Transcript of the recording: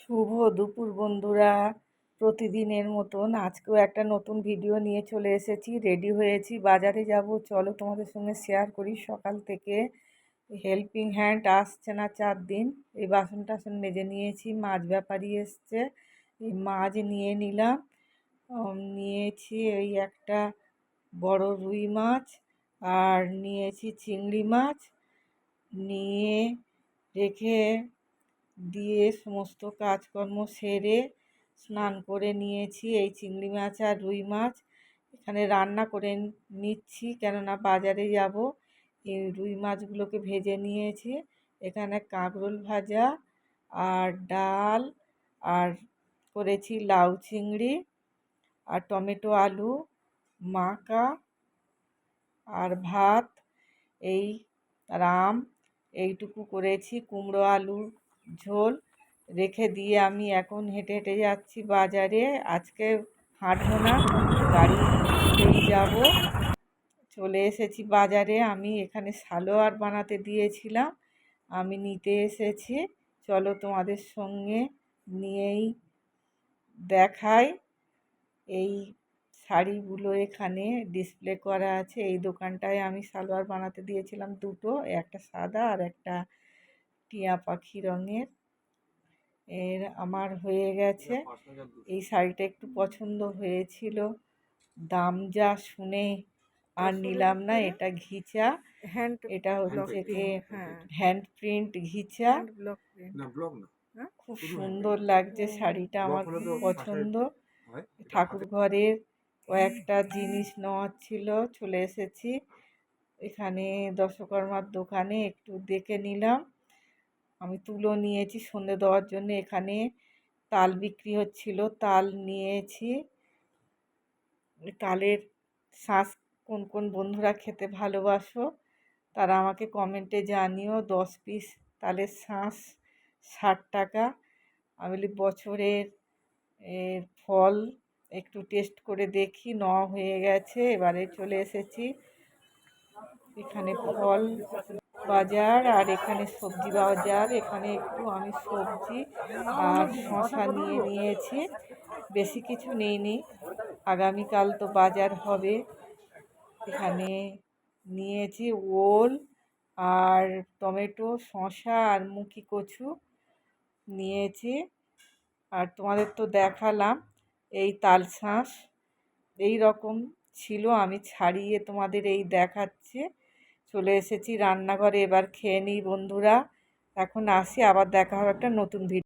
শুভ দুপুর বন্ধুরা। প্রতিদিনের মতন আজকেও একটা নতুন ভিডিও নিয়ে চলে এসেছি। রেডি হয়েছি, বাজারে যাব। চলো তোমাদের সঙ্গে শেয়ার করি। সকাল থেকে হেল্পিং হ্যান্ড আসছে না 4 দিন। এই বাসন টাসন মেজে নিয়েছি, মাছ ব্যাপারী এসছে, এই মাছ নিয়ে নিলাম। নিয়েছি এই একটা বড় রুই মাছ, আর নিয়েছি চিংড়ি মাছ। নিয়ে রেখে দিয়ে সমস্ত কাজকর্ম সেরে স্নান করে নিয়েছি। এই চিংড়ি মাছ আর রুই মাছ এখানে রান্না করে নিচ্ছি, কেননা বাজারে যাব। এই রুই মাছগুলোকে ভেজে নিয়েছি। এখানে কাঁকরোল ভাজা আর ডাল, আর করেছি লাউ চিংড়ি আর টমেটো আলু মাখা, আর ভাত, এই এইটুকু করেছি। কুমড়ো আলুর ঝোল রেখে দিয়ে আমি এখন হেঁটে হেঁটে যাচ্ছি বাজারে। আজকে হাঁটবো না, গাড়িতেই যাব। চলে এসেছি বাজারে। আমি এখানে সালোয়ার বানাতে দিয়েছিলাম, আমি নিতে এসেছি। চলো তোমাদের সঙ্গে নিয়েই দেখাই। এই শাড়িগুলো এখানে ডিসপ্লে করা আছে। এই দোকানটায় আমি সালোয়ার বানাতে দিয়েছিলাম দুটো, একটা সাদা আর একটা টিয়া পাখি রঙের। আমার হয়ে গেছে। এই শাড়িটা একটু পছন্দ হয়েছিল, দাম যা শুনে আর নিলাম না। এটা ঘিচা, এটা হচ্ছে হ্যান্ড প্রিন্ট ঘিচা, খুব সুন্দর লাগছে শাড়িটা, আমার খুব পছন্দ। ঠাকুর ঘরের কয়েকটা জিনিস নেওয়ার ছিল, চলে এসেছি এখানে দশকর্মার দোকানে। একটু দেখে নিলাম। আমি তুলো নিয়েছি সন্ধে দেওয়ার জন্য। এখানে তাল বিক্রি হচ্ছিল, তাল নিয়েছি। তালের শাঁস কোন কোন বন্ধুরা খেতে ভালোবাসো তারা আমাকে কমেন্টে জানিও। 10 পিস তালের শাঁস 60 টাকা। আমি বলি বছরের ফল একটু টেস্ট করে দেখি। নেওয়া হয়ে গেছে, এবারে চলে এসেছি এখানে ফল বাজার, আর এখানে সবজি বাজার। এখানে একটু আমি সবজি আর শসা নিয়েছি, বেশি কিছু নিইনি। আগামীকাল তো বাজার হবে। এখানে নিয়েছি ওল আর টমেটো, শসা আর মুখি কচু নিয়েছি। আর তোমাদের তো দেখালাম এই তালশাঁস এই রকম ছিল, আমি ছাড়িয়ে তোমাদের এই দেখাচ্ছি। চলে এসেছি রান্নাঘরে, এবার খেয়ে নিই বন্ধুরা। এখন আসি, আবার দেখা হবে একটা নতুন ভিডিও।